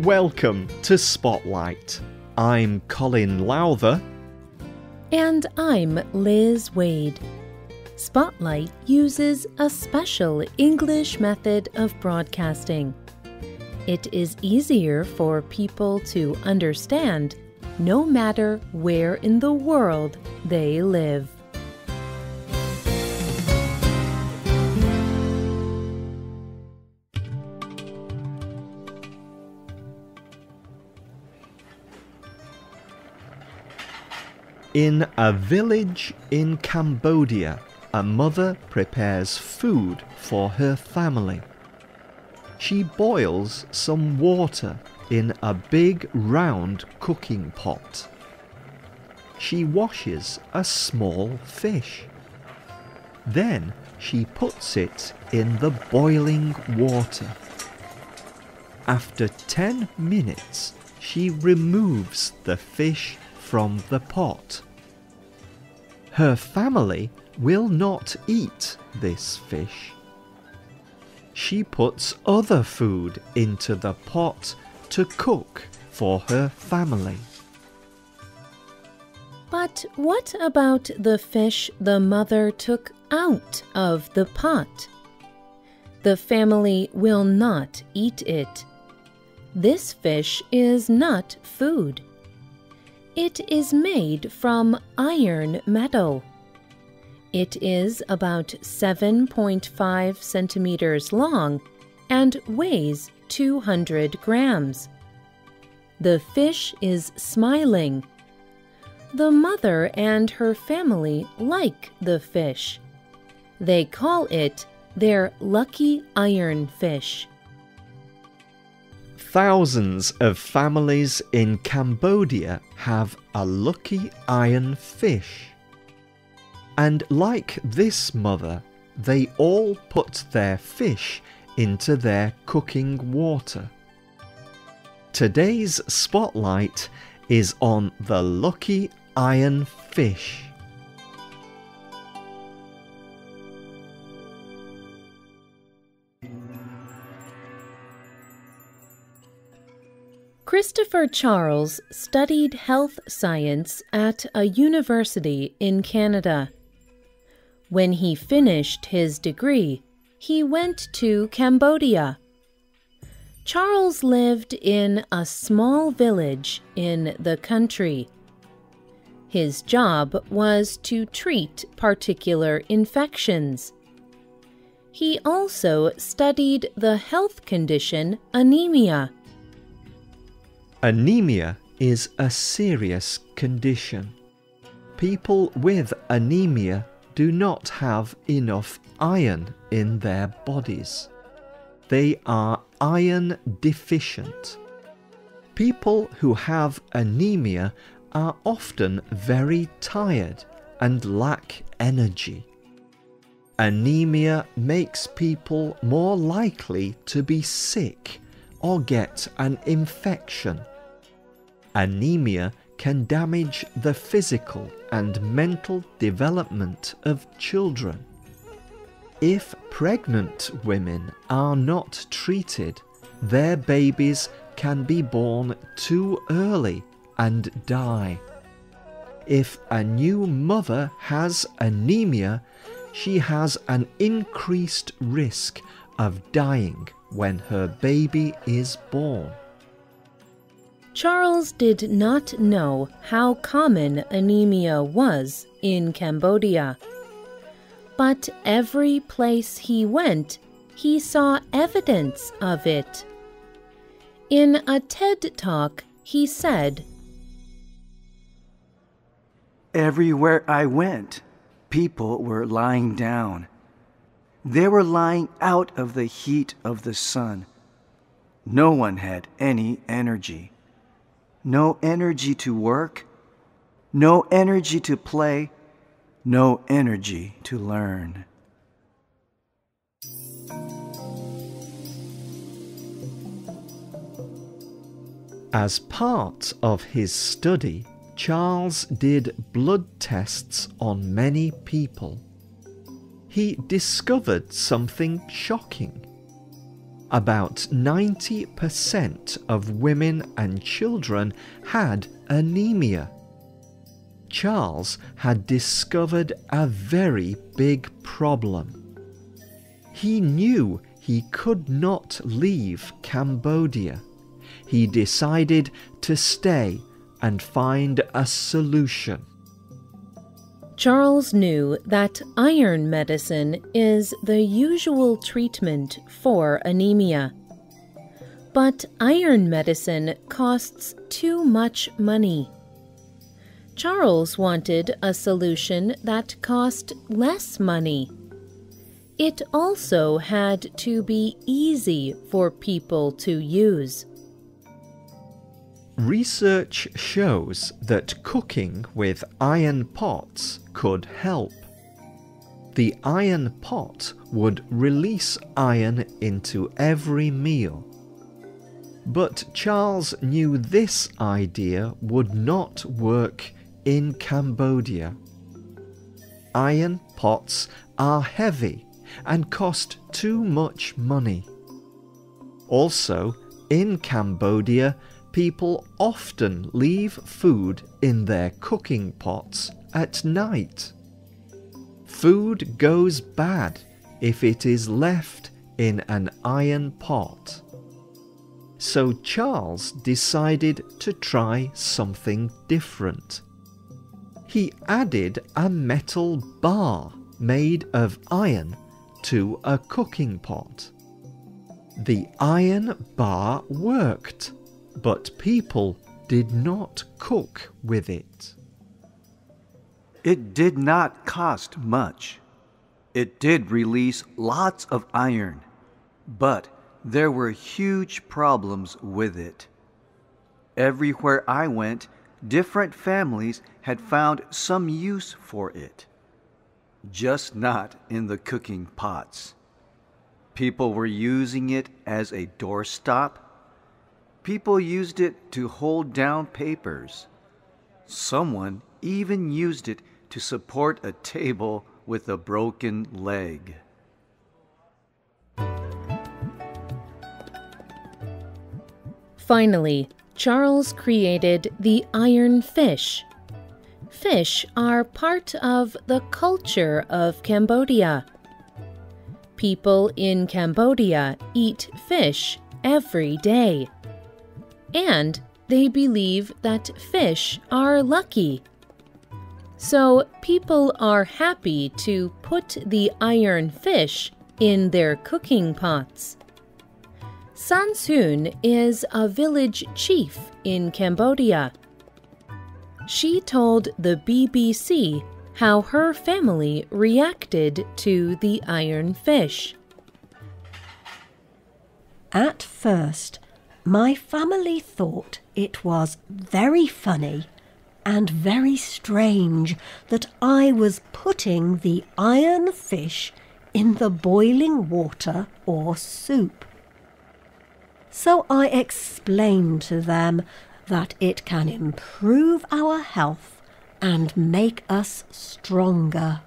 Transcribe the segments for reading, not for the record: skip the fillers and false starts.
Welcome to Spotlight. I'm Colin Lowther. And I'm Liz Waid. Spotlight uses a special English method of broadcasting. It is easier for people to understand no matter where in the world they live. In a village in Cambodia, a mother prepares food for her family. She boils some water in a big round cooking pot. She washes a small fish. Then she puts it in the boiling water. After 10 minutes, she removes the fish from the pot. Her family will not eat this fish. She puts other food into the pot to cook for her family. But what about the fish the mother took out of the pot? The family will not eat it. This fish is not food. It is made from iron metal. It is about 7.5 centimeters long and weighs 200 grams. The fish is smiling. The mother and her family like the fish. They call it their lucky iron fish. Thousands of families in Cambodia have a lucky iron fish. And like this mother, they all put their fish into their cooking water. Today's spotlight is on the lucky iron fish. Christopher Charles studied health science at a university in Canada. When he finished his degree, he went to Cambodia. Charles lived in a small village in the country. His job was to treat particular infections. He also studied the health condition anemia. Anemia is a serious condition. People with anemia do not have enough iron in their bodies. They are iron deficient. People who have anemia are often very tired and lack energy. Anemia makes people more likely to be sick or get an infection. Anemia can damage the physical and mental development of children. If pregnant women are not treated, their babies can be born too early and die. If a new mother has anemia, she has an increased risk of dying when her baby is born. Charles did not know how common anemia was in Cambodia. But every place he went, he saw evidence of it. In a TED Talk, he said, "Everywhere I went, people were lying down. They were lying out of the heat of the sun. No one had any energy. No energy to work, no energy to play, no energy to learn." As part of his study, Charles did blood tests on many people. He discovered something shocking. about 90% of women and children had anaemia. Charles had discovered a very big problem. He knew he could not leave Cambodia. He decided to stay and find a solution. Charles knew that iron medicine is the usual treatment for anemia. But iron medicine costs too much money. Charles wanted a solution that cost less money. It also had to be easy for people to use. Research shows that cooking with iron pots could help. The iron pot would release iron into every meal. But Charles knew this idea would not work in Cambodia. Iron pots are heavy and cost too much money. Also, in Cambodia, people often leave food in their cooking pots at night. Food goes bad if it is left in an iron pot. So Charles decided to try something different. He added a metal bar made of iron to a cooking pot. The iron bar worked, but people did not cook with it. It did not cost much. It did release lots of iron, but there were huge problems with it. Everywhere I went, different families had found some use for it, just not in the cooking pots. People were using it as a doorstop. People used it to hold down papers. Someone even used it to support a table with a broken leg. Finally, Charles created the iron fish. Fish are part of the culture of Cambodia. People in Cambodia eat fish every day. And they believe that fish are lucky. So people are happy to put the iron fish in their cooking pots. San Soon is a village chief in Cambodia. She told the BBC how her family reacted to the iron fish. At first, my family thought it was very funny and very strange that I was putting the iron fish in the boiling water or soup. So I explained to them that it can improve our health and make us stronger.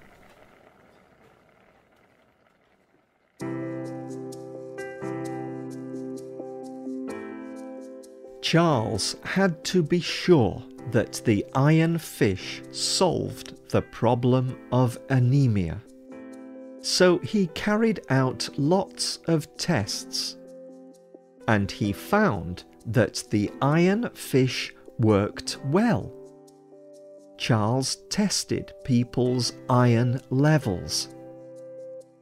Charles had to be sure that the iron fish solved the problem of anemia. So he carried out lots of tests, and he found that the iron fish worked well. Charles tested people's iron levels.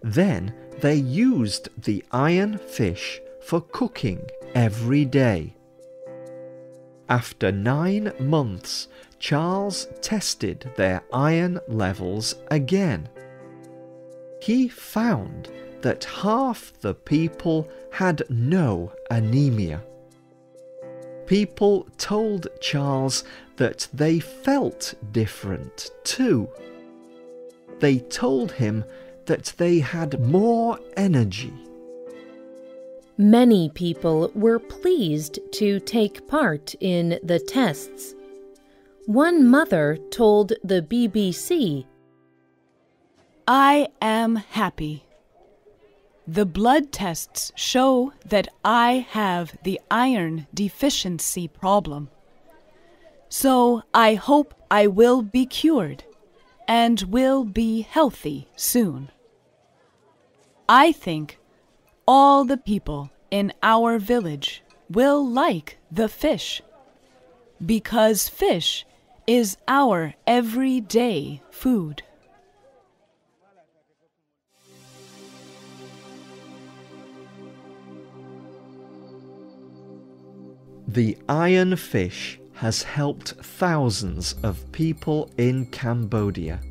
Then they used the iron fish for cooking every day. After 9 months, Charles tested their iron levels again. He found that half the people had no anemia. People told Charles that they felt different too. They told him that they had more energy. Many people were pleased to take part in the tests. One mother told the BBC, "I am happy. The blood tests show that I have the iron deficiency problem. So I hope I will be cured and will be healthy soon. I think all the people in our village will like the fish, because fish is our everyday food. The iron fish has helped thousands of people in Cambodia.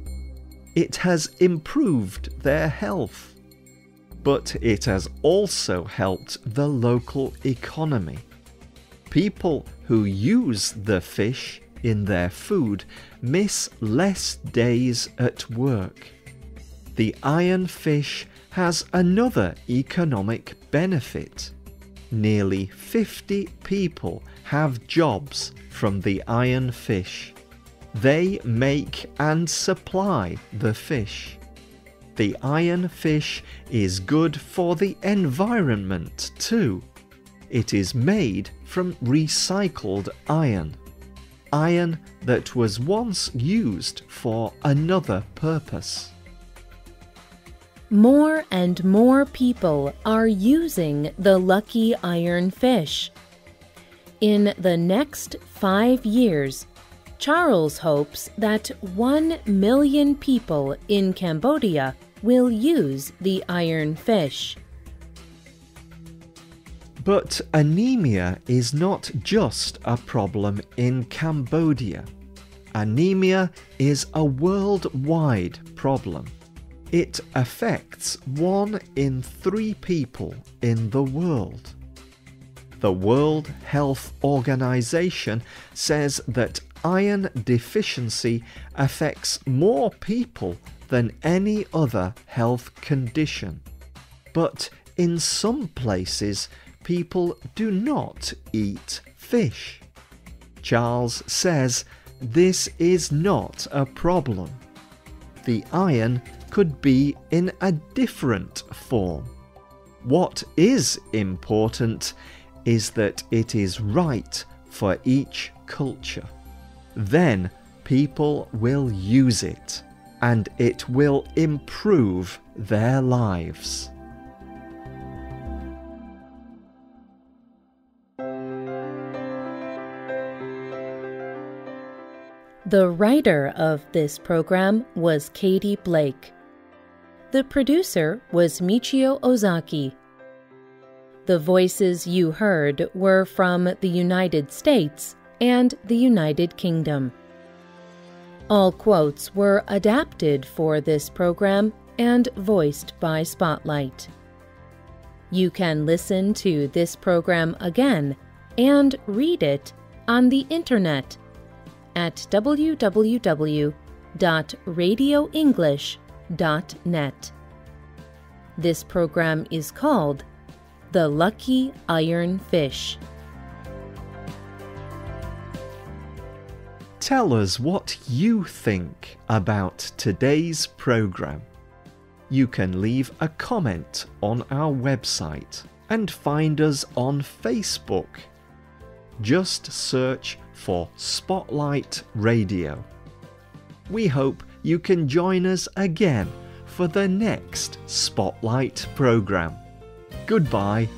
It has improved their health, but it has also helped the local economy. People who use the fish in their food miss less days at work. The iron fish has another economic benefit. Nearly 50 people have jobs from the iron fish. They make and supply the fish. The iron fish is good for the environment too. It is made from recycled iron. Iron that was once used for another purpose. More and more people are using the lucky iron fish. In the next 5 years, Charles hopes that 1 million people in Cambodia will use the iron fish. But anemia is not just a problem in Cambodia. Anemia is a worldwide problem. It affects 1 in 3 people in the world. The World Health Organization says that iron deficiency affects more people than any other health condition. But in some places, people do not eat fish. Charles says this is not a problem. The iron could be in a different form. What is important is that it is right for each culture. Then people will use it, and it will improve their lives. The writer of this program was Katie Blake. The producer was Michio Ozaki. The voices you heard were from the United States and the United Kingdom. All quotes were adapted for this program and voiced by Spotlight. You can listen to this program again and read it on the internet at www.radioenglish.net. This program is called The Lucky Iron Fish. Tell us what you think about today's program. You can leave a comment on our website and find us on Facebook. Just search for Spotlight Radio. We hope you can join us again for the next Spotlight program. Goodbye.